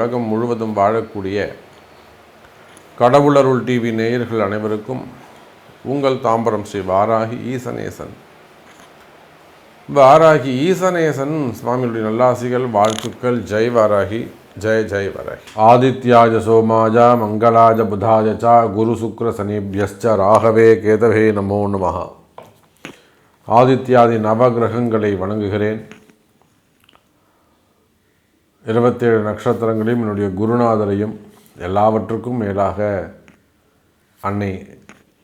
உலகம் முழுவதும் வாழக்கூடிய கடவுளருள் டிவி நேயர்கள் அனைவருக்கும் உங்கள் தாம்பரம் ஸ்ரீ வாராகி ஈசனேசன் சுவாமியுடைய நல்லாசிகள், வாழ்த்துக்கள். ஜெய் வாராகி, ஜெய் ஜெய் வாராகி. ஆதித்யாஜ சோமாஜ மங்களாஜ புதாஜ ச குரு சுக்ர சனிபியஸ்ச ராகவே கேதவே நமோ நமஹ. ஆதித்யாதி நவகிரகங்களை வணங்குகிறேன். 27 நட்சத்திரங்களையும் என்னுடைய குருநாதரையும் எல்லாவற்றுக்கும் மேலாக அன்னை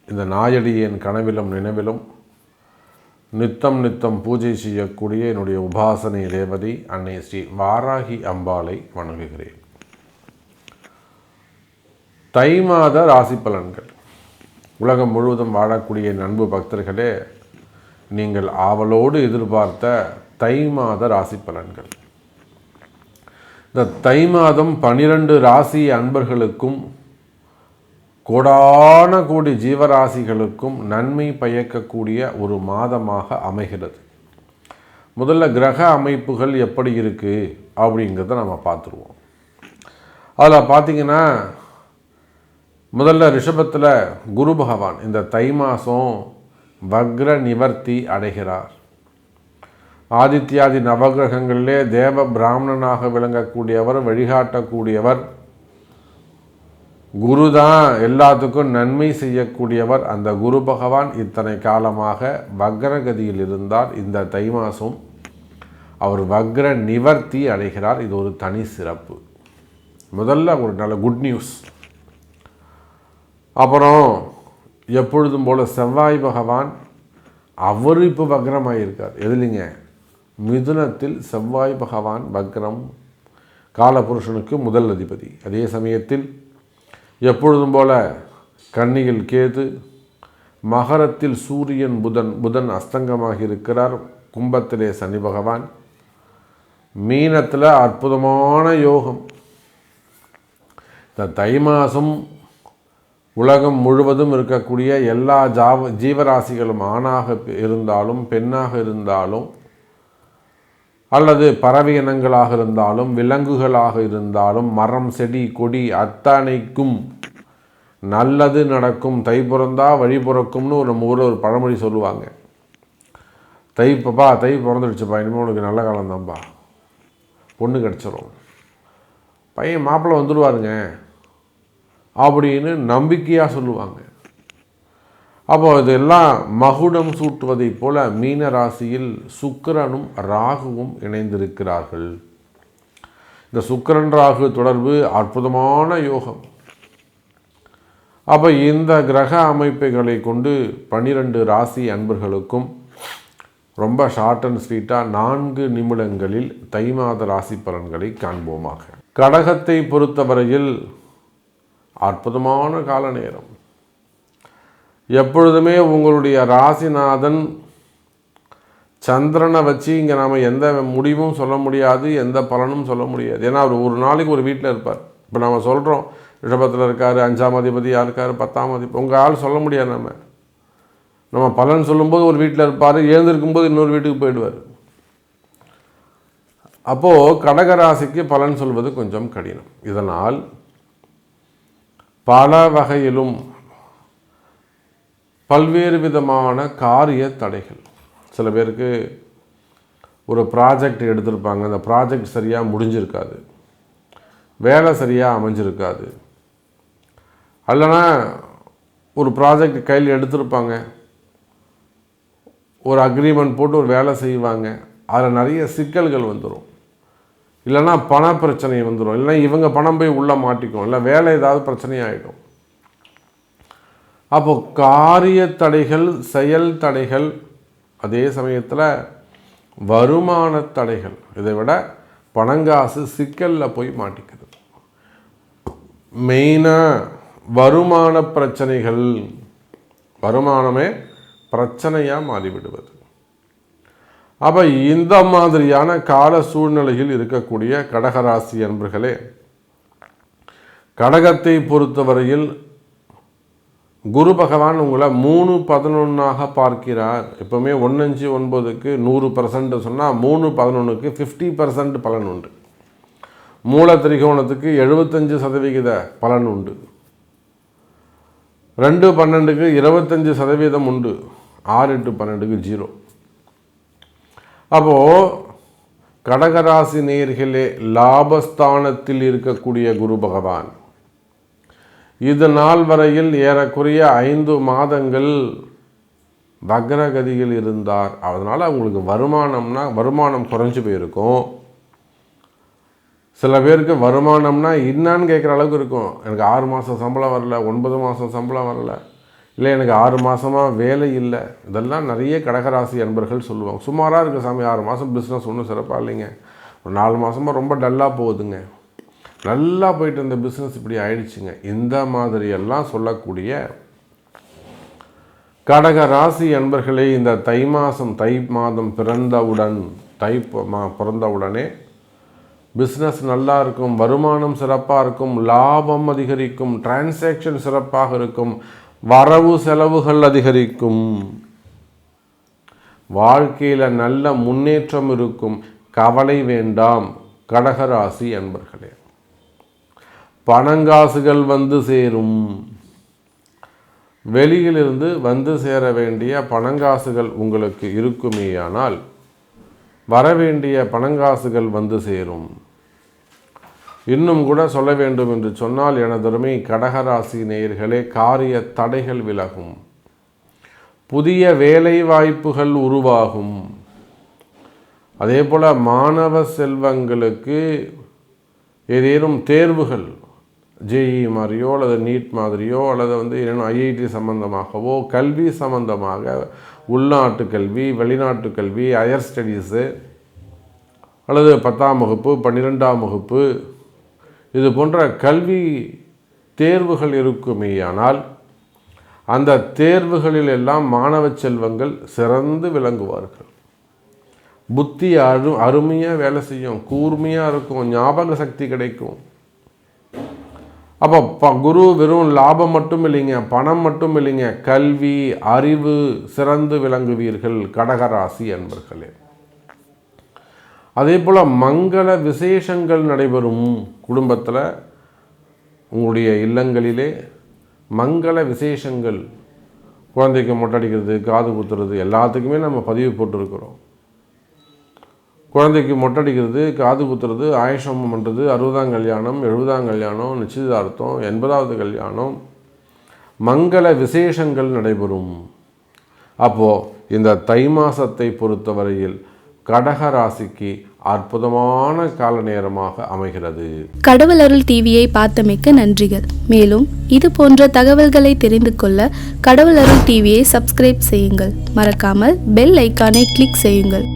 இந்த நாயடியின் கனவிலும் நினைவிலும் நித்தம் பூஜை செய்யக்கூடிய என்னுடைய உபாசனை தேவதை அன்னை ஸ்ரீ வாராகி அம்பாளை வணங்குகிறேன். தை மாத ராசி பலன்கள். உலகம் முழுவதும் வாழக்கூடிய அன்பு பக்தர்களே, நீங்கள் ஆவலோடு எதிர்பார்த்த தை மாத ராசி பலன்கள். இந்த தை மாதம் 12 ராசி அன்பர்களுக்கும் கோடான கோடி ஜீவராசிகளுக்கும் நன்மை பயக்கக்கூடிய ஒரு மாதமாக அமைகிறது. முதல்ல கிரக அமைப்புகள் எப்படி இருக்குது அப்படிங்கிறத நம்ம பார்த்துருவோம். அதில் பார்த்திங்கன்னா, முதல்ல ரிஷபத்தில் குரு பகவான் இந்த தை மாதம் வக்ர நிவர்த்தி அடைகிறார். ஆதித்யாதி நவகிரகங்களிலே தேவ பிராமணனாக விளங்கக்கூடியவர், வழிகாட்டக்கூடியவர் குரு தான். எல்லாத்துக்கும் நன்மை செய்யக்கூடியவர் அந்த குரு பகவான் இத்தனை காலமாக வக்ரகதியில் இருந்தார். இந்த தை மாதம் அவர் வக்ர நிவர்த்தி அடைகிறார். இது ஒரு தனி சிறப்பு. முதல்ல ஒரு நல்ல குட் நியூஸ். அப்புறம் எப்பொழுதும் போல் செவ்வாய் பகவான் அவர் இப்போ வக்ரமாயிருக்கார். எதுலிங்க? மிதுனத்தில் செவ்வாய் பகவான் வக்ரம், காலபுருஷனுக்கு முதல் அதிபதி. அதே சமயத்தில் எப்பொழுதும் போல கன்னியில் கேது, மகரத்தில் சூரியன், புதன் அஸ்தங்கமாக இருக்கிறார். கும்பத்திலே சனி பகவான், மீனத்தில் அற்புதமான யோகம். இந்த தை மாதம் உலகம் முழுவதும் இருக்கக்கூடிய எல்லா ஜீவராசிகளும் ஆணாக இருந்தாலும் பெண்ணாக இருந்தாலும் அல்லது பறவை இனங்களாக இருந்தாலும் விலங்குகளாக இருந்தாலும் மரம் செடி கொடி அத்தனைக்கும் நல்லது நடக்கும். தை பிறந்தா வழி பிறக்கும்னு நம்ம ஊரில் ஒரு பழமொழி சொல்லுவாங்க. தை பிறந்துடுச்சுப்பா, இனிமேல் உனக்கு நல்ல காலம்தான்ப்பா, பொண்ணு கிடச்சிரும், பையன் மாப்பிள்ளை வந்துடுவாருங்க அப்படின்னு நம்பிக்கையாக சொல்லுவாங்க. அப்போ இதெல்லாம் மகுடம் சூட்டுவதை போல மீன ராசியில் சுக்கிரனும் ராகுவும் இணைந்திருக்கிறார்கள். இந்த சுக்கிரன் ராகு தொடர்பு அற்புதமான யோகம். அப்போ இந்த கிரக அமைப்புகளை கொண்டு 12 ராசி அன்பர்களுக்கும் ரொம்ப ஷார்ட் அண்ட் ஸ்வீட்டாக 4 நிமிடங்களில் தை மாத ராசி பலன்களை காண்போமாக. கடகத்தை பொறுத்தவரையில் அற்புதமான கால நேரம். எப்பொழுதுமே உங்களுடைய ராசிநாதன் சந்திரனை வச்சு இங்கே நாம் எந்த முடிவும் சொல்ல முடியாது, எந்த பலனும் சொல்ல முடியாது. ஏன்னா அவர் ஒரு நாளைக்கு ஒரு வீட்டில் இருப்பார். இப்போ நம்ம சொல்கிறோம் ரிஷபத்தில் இருக்கார், 5ஆம் அதிபதியாக இருக்கார், 10ஆம் அதிபதி, உங்கள் ஆள் சொல்ல முடியாது. நம்ம பலன் சொல்லும்போது ஒரு வீட்டில் இருப்பார், எழுந்திருக்கும்போது இன்னொரு வீட்டுக்கு போயிடுவார். அப்போது கடகராசிக்கு பலன் சொல்வது கொஞ்சம் கடினம். இதனால் பல வகையிலும் பல்வேறு விதமான காரிய தடைகள். சில பேருக்கு ஒரு ப்ராஜெக்ட் எடுத்திருப்பாங்க, அந்த ப்ராஜெக்ட் சரியாக முடிஞ்சிருக்காது, வேலை சரியாக அமைஞ்சிருக்காது. அல்லனா ஒரு ப்ராஜெக்ட் கையில் எடுத்திருப்பாங்க, ஒரு அக்ரிமெண்ட் போட்டு ஒரு வேலை செய்வாங்க, அதில் நிறைய சிக்கல்கள் வந்துடும். இல்லைன்னா பண பிரச்சனை வந்துடும், இல்லைன்னா இவங்க பணம் போய் உள்ளே மாட்டிக்கும், இல்லை வேலை ஏதாவது பிரச்சனையாகிடும். அப்போ காரிய தடைகள், செயல் தடைகள், அதே சமயத்தில் வருமான தடைகள், இதை விட பணங்காசு சிக்கலில் போய் மாட்டிக்கிறது. மெயினாக வருமான பிரச்சனைகள், வருமானமே பிரச்சனையாக மாறிவிடுவது. அப்போ இந்த மாதிரியான கால சூழ்நிலையில் இருக்கக்கூடிய கடகராசி அன்பர்களே, கடகத்தை பொறுத்தவரையில் குரு பகவான் உங்களை 3-11 பார்க்கிறார். எப்போவுமே 1-5-9க்கு 100% சொன்னால் 3-11க்கு 50% பலன் உண்டு. மூல திரிகோணத்துக்கு 75% பலன் உண்டு. 2-12க்கு 25% உண்டு. 6-8-12க்கு 0. அப்போது கடகராசி நேயர்களே, லாபஸ்தானத்தில் இருக்கக்கூடிய குரு பகவான் இது நாள் வரையில் ஏறக்குறைய 5 மாதங்கள் வக்ரகதியில் இருந்தார். அதனால் அவங்களுக்கு வருமானம் குறைஞ்சி போயிருக்கும். சில பேருக்கு வருமானம்னா என்னான்னு கேட்குற அளவுக்கு இருக்கும். எனக்கு 6 மாதம் சம்பளம் வரல, 9 மாதம் சம்பளம் வரல, இல்லை எனக்கு 6 மாதமாக வேலை இல்லை. இதெல்லாம் நிறைய கடகராசி அன்பர்கள் சொல்லுவாங்க. சுமாராக இருக்குது சாமி, 6 மாதம் பிஸ்னஸ் ஒன்றும் சிறப்பாக இல்லைங்க, ஒரு 4 மாதமாக ரொம்ப டல்லாக போகுதுங்க, நல்லா போயிட்டு இருந்த பிஸ்னஸ் இப்படி ஆயிடுச்சுங்க. இந்த மாதிரியெல்லாம் சொல்லக்கூடிய கடகராசி அன்பர்களே, இந்த தை மாதம் பிறந்தவுடனே பிஸ்னஸ் நல்லா இருக்கும், வருமானம் சிறப்பாக இருக்கும், லாபம் அதிகரிக்கும், டிரான்சாக்ஷன் சிறப்பாக இருக்கும், வரவு செலவுகள் அதிகரிக்கும், வாழ்க்கையில் நல்ல முன்னேற்றம் இருக்கும். கவலை வேண்டாம் கடகராசி அன்பர்களே. பணங்காசுகள் வந்து சேரும். வெளியிலிருந்து வந்து சேர வேண்டிய பணங்காசுகள் உங்களுக்கு இருக்குமேயானால் வரவேண்டிய பணங்காசுகள் வந்து சேரும். இன்னும் கூட சொல்ல வேண்டும் என்று சொன்னால், எனதருமை கடகராசி நேயர்களே, காரிய தடைகள் விலகும், புதிய வேலை வாய்ப்புகள் உருவாகும். அதே போல் மாணவ செல்வங்களுக்கு ஏதேனும் தேர்வுகள் ஜேஇ மாதிரியோ அல்லது நீட் மாதிரியோ அல்லது ஐஐடி சம்பந்தமாகவோ கல்வி சம்பந்தமாக உள்நாட்டு கல்வி, வெளிநாட்டு கல்வி, ஹையர் ஸ்டடீஸு அல்லது 10ஆம் வகுப்பு 12ஆம் வகுப்பு இது போன்ற கல்வி தேர்வுகள் இருக்குமேயானால் அந்த தேர்வுகளில் எல்லாம் மாணவ செல்வங்கள் சிறந்து விளங்குவார்கள். புத்தி அருமையாக வேலை செய்யும், கூர்மையாக இருக்கும், ஞாபக சக்தி கிடைக்கும். அப்போ குரு வெறும் லாபம் மட்டும் இல்லைங்க, பணம் மட்டும் இல்லைங்க, கல்வி அறிவு சிறந்து விளங்குவீர்கள் கடகராசி அன்பர்களே. அதே போல் மங்கள விசேஷங்கள் நடைபெறும். குடும்பத்தில் உங்களுடைய இல்லங்களிலே மங்கள விசேஷங்கள், குழந்தைக்கு மொட்டை அடிக்கிறது, காது குத்துறது எல்லாத்துக்குமே நம்ம பதிவு போட்டிருக்கிறோம். குழந்தைக்கு மொட்டை அடிக்கிறது, காது குத்துறது, ஆயுஷம் பண்ணுறது, 60ஆம் கல்யாணம், 70ஆம் கல்யாணம், நிச்சயதார்த்தம், 80வது கல்யாணம், மங்கள விசேஷங்கள் நடைபெறும். அப்போது இந்த தை மாதத்தை பொறுத்தவரையில் கடகராசிக்கு அற்புதமான கால நேரமாக அமைகிறது. கடவுள் அருள் டிவியை பார்த்தமைக்க நன்றிகள். மேலும் இது போன்ற தகவல்களை தெரிந்து கொள்ள கடவுள் அருள் டிவியை சப்ஸ்கிரைப் செய்யுங்கள். மறக்காமல் பெல் ஐக்கானை கிளிக் செய்யுங்கள்.